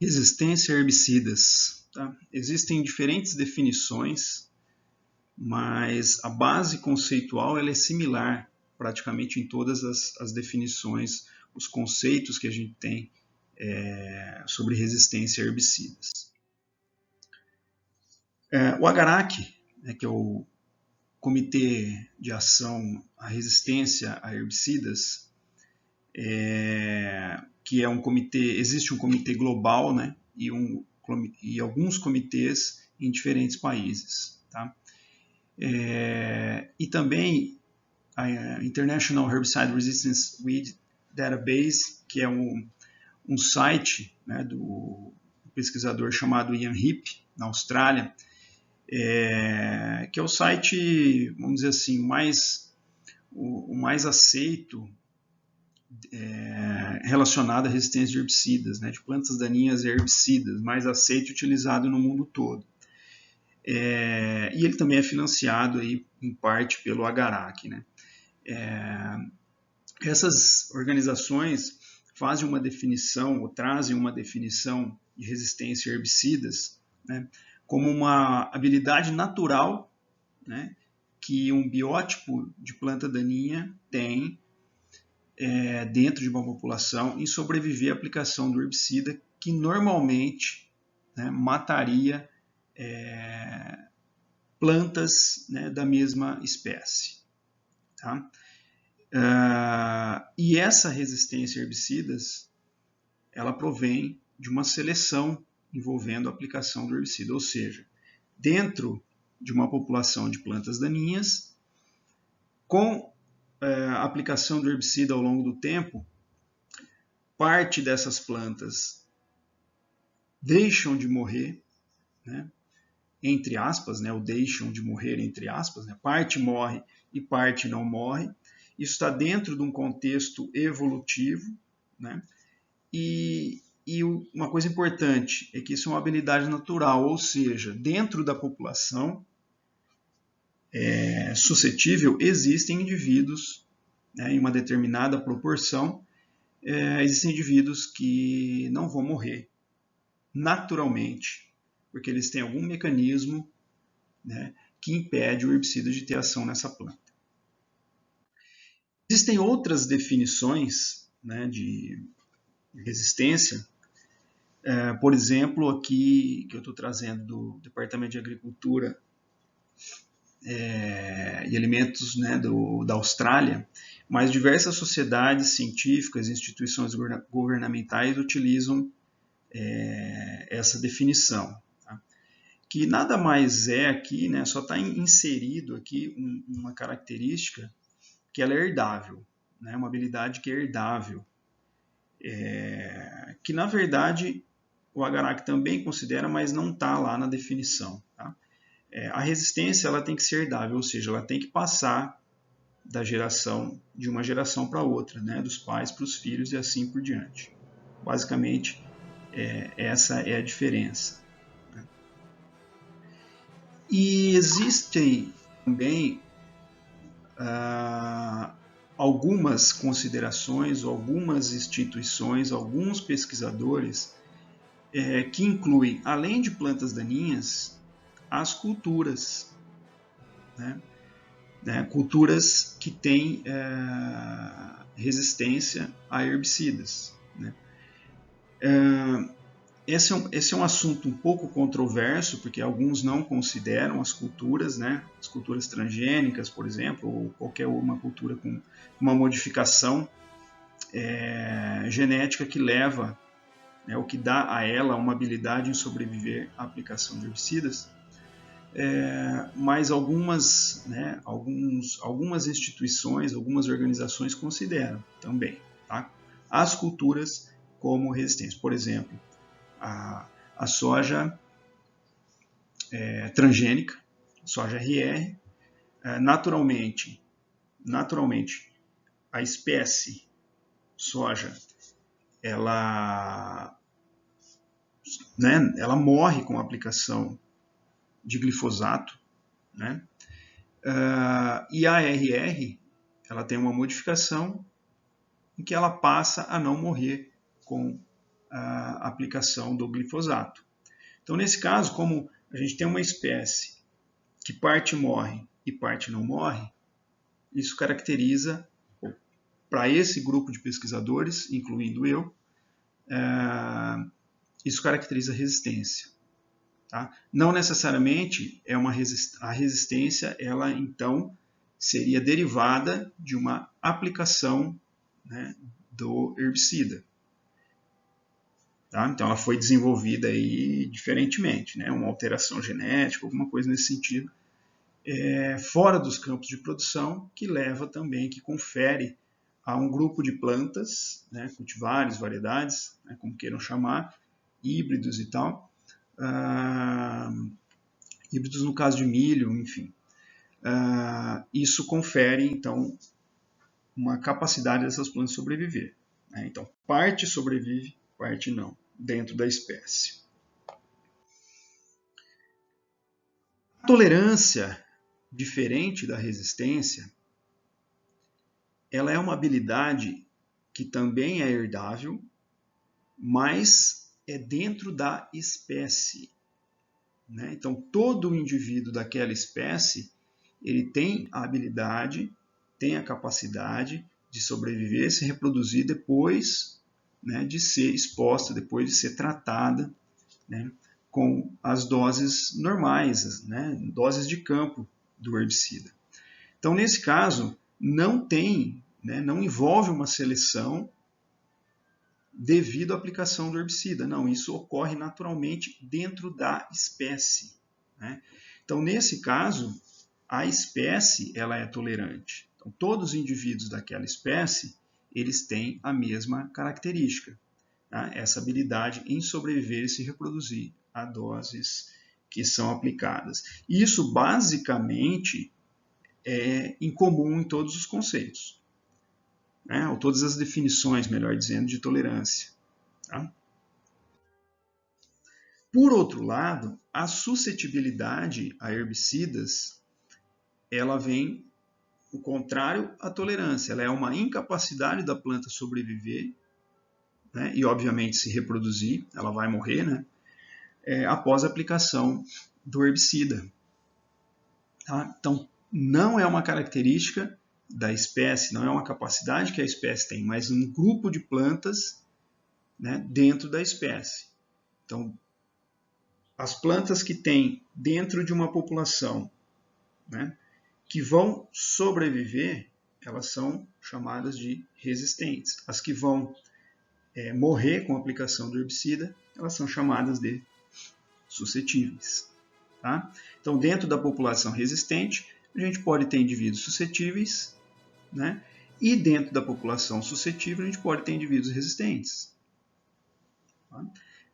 Resistência a herbicidas. Tá? Existem diferentes definições, mas a base conceitual ela é similar praticamente em todas as definições, os conceitos que a gente tem sobre resistência a herbicidas. O AGARAC, né, que é o Comitê de Ação à Resistência a Herbicidas, que é um comitê, existe um comitê global, né, e alguns comitês em diferentes países. Tá? E também a International Herbicide Resistance Weed Database, que é um site, né, do pesquisador chamado Ian Heap, na Austrália, que é o site, vamos dizer assim, o mais aceito relacionado à resistência de herbicidas, né, de plantas daninhas e herbicidas, mais aceito e utilizado no mundo todo. E ele também é financiado aí, em parte pelo AGARAC. Né? Essas organizações fazem uma definição, ou trazem uma definição de resistência a herbicidas, né, como uma habilidade natural, né, que um biótipo de planta daninha tem dentro de uma população em sobreviver à aplicação do herbicida que normalmente, né, mataria plantas, né, da mesma espécie. Tá? E essa resistência a herbicidas ela provém de uma seleção envolvendo a aplicação do herbicida, ou seja, dentro de uma população de plantas daninhas, com a aplicação do herbicida ao longo do tempo, parte dessas plantas deixam de morrer, né, entre aspas, né, ou deixam de morrer, entre aspas, né, parte morre e parte não morre. Isso está dentro de um contexto evolutivo, né, e uma coisa importante é que isso é uma habilidade natural, ou seja, dentro da população suscetível existem indivíduos, né, em uma determinada proporção, existem indivíduos que não vão morrer naturalmente, porque eles têm algum mecanismo, né, que impede o herbicida de ter ação nessa planta. Existem outras definições, né, de resistência, por exemplo, aqui que eu estou trazendo do Departamento de Agricultura e Alimentos, né, da Austrália, mas diversas sociedades científicas e instituições governamentais utilizam essa definição, tá? Que nada mais é aqui, né, só está inserido aqui uma característica que ela é herdável, né, uma habilidade que é herdável, que na verdade o AGARAC também considera, mas não está lá na definição. Tá? A resistência ela tem que ser herdável, ou seja, ela tem que passar de uma geração para outra, né, dos pais para os filhos e assim por diante. Basicamente, essa é a diferença. Né? E existem também algumas considerações, algumas instituições, alguns pesquisadores que incluem, além de plantas daninhas, as culturas, né? Culturas que têm resistência a herbicidas. Né? Esse é um assunto um pouco controverso, porque alguns não consideram as culturas, né? As culturas transgênicas, por exemplo, ou qualquer uma cultura com uma modificação genética que leva, né, o que dá a ela uma habilidade em sobreviver à aplicação de herbicidas, mas algumas instituições, algumas organizações consideram também, tá? As culturas como resistentes. Por exemplo, a soja transgênica, soja RR, naturalmente, a espécie soja, ela morre com a aplicação de glifosato, né? E a RR, ela tem uma modificação em que ela passa a não morrer com a aplicação do glifosato. Então, nesse caso, como a gente tem uma espécie que parte morre e parte não morre, isso caracteriza, para esse grupo de pesquisadores, incluindo eu, isso caracteriza resistência. Tá? Não necessariamente é a resistência, ela então seria derivada de uma aplicação, né, do herbicida. Tá? Então ela foi desenvolvida aí diferentemente, né? Uma alteração genética, alguma coisa nesse sentido, fora dos campos de produção, que leva também, que confere a um grupo de plantas, né, cultivares, variedades, né, como queiram chamar, híbridos e tal, híbridos no caso de milho, enfim. Isso confere, então, uma capacidade dessas plantas sobreviver. Né? Então, parte sobrevive, parte não, dentro da espécie. A tolerância, diferente da resistência, ela é uma habilidade que também é herdável, mas é dentro da espécie. Né? Então, todo indivíduo daquela espécie, ele tem a habilidade, tem a capacidade de sobreviver, se reproduzir depois, né, de ser exposta, depois de ser tratada, né, com as doses normais, né, doses de campo do herbicida. Então, nesse caso, não tem, né, não envolve uma seleção devido à aplicação do herbicida. Não, isso ocorre naturalmente dentro da espécie. Né? Então, nesse caso, a espécie ela é tolerante. Então, todos os indivíduos daquela espécie, eles têm a mesma característica. Tá? Essa habilidade em sobreviver e se reproduzir a doses que são aplicadas. Isso, basicamente, é incomum em todos os conceitos. Né? Ou todas as definições, melhor dizendo, de tolerância. Tá? Por outro lado, a suscetibilidade a herbicidas, ela vem o contrário à tolerância. Ela é uma incapacidade da planta sobreviver, né, e obviamente se reproduzir, ela vai morrer, né, após a aplicação do herbicida. Tá? Então, não é uma característica da espécie, não é uma capacidade que a espécie tem, mas um grupo de plantas, né, dentro da espécie. Então, as plantas que têm dentro de uma população, né, que vão sobreviver, elas são chamadas de resistentes. As que vão morrer com a aplicação do herbicida, elas são chamadas de suscetíveis. Tá? Então, dentro da população resistente, a gente pode ter indivíduos suscetíveis, né? E dentro da população suscetível, a gente pode ter indivíduos resistentes. Tá?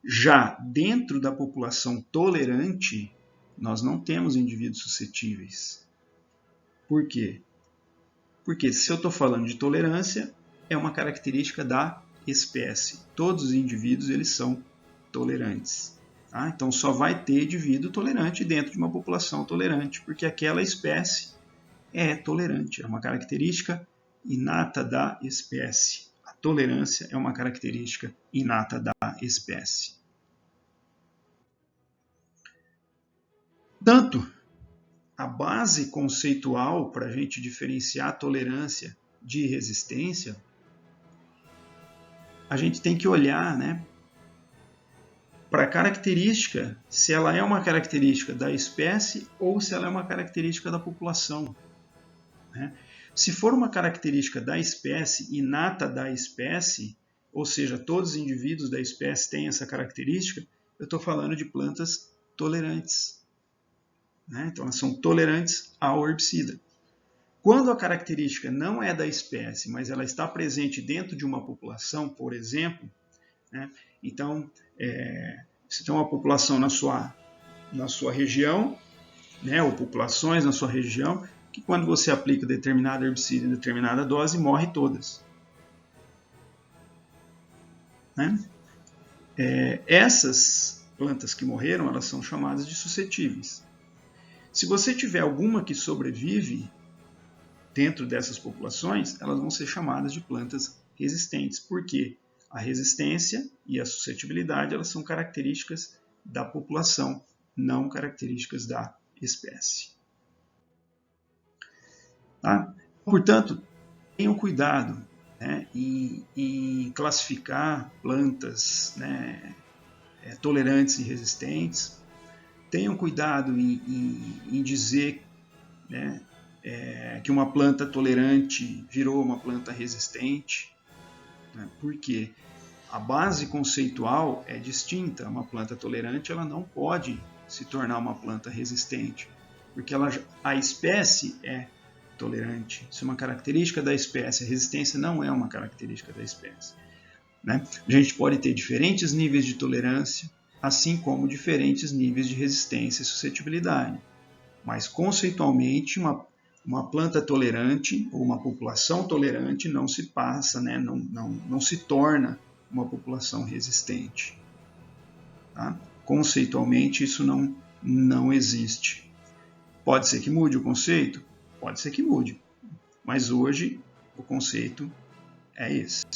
Já dentro da população tolerante, nós não temos indivíduos suscetíveis. Por quê? Porque se eu estou falando de tolerância, é uma característica da espécie. Todos os indivíduos eles são tolerantes. Tá? Então só vai ter indivíduo tolerante dentro de uma população tolerante, porque aquela espécie é tolerante, é uma característica inata da espécie. A tolerância é uma característica inata da espécie. Portanto, a base conceitual para a gente diferenciar tolerância de resistência, a gente tem que olhar, né, para a característica, se ela é uma característica da espécie ou se ela é uma característica da população. Né? Se for uma característica da espécie, inata da espécie, ou seja, todos os indivíduos da espécie têm essa característica, eu estou falando de plantas tolerantes. Né? Então, elas são tolerantes ao herbicida. Quando a característica não é da espécie, mas ela está presente dentro de uma população, por exemplo, né? Então, você tem uma população na sua região, né? Ou populações na sua região, que quando você aplica determinado herbicida em determinada dose, morre todas. Né? Essas plantas que morreram, elas são chamadas de suscetíveis. Se você tiver alguma que sobrevive dentro dessas populações, elas vão ser chamadas de plantas resistentes. Por quê? A resistência e a suscetibilidade, elas são características da população, não características da espécie. Tá? Portanto, tenham cuidado, né, em classificar plantas, né, tolerantes e resistentes. Tenham cuidado em dizer, né, que uma planta tolerante virou uma planta resistente, né, porque a base conceitual é distinta. Uma planta tolerante, ela não pode se tornar uma planta resistente, porque a espécie é tolerante. Isso é uma característica da espécie. A resistência não é uma característica da espécie, né? A gente pode ter diferentes níveis de tolerância, assim como diferentes níveis de resistência e suscetibilidade. Mas, conceitualmente, uma planta tolerante ou uma população tolerante não se passa, né? não se torna uma população resistente. Tá? Conceitualmente, isso não existe. Pode ser que mude o conceito? Pode ser que mude. Mas hoje, o conceito é esse.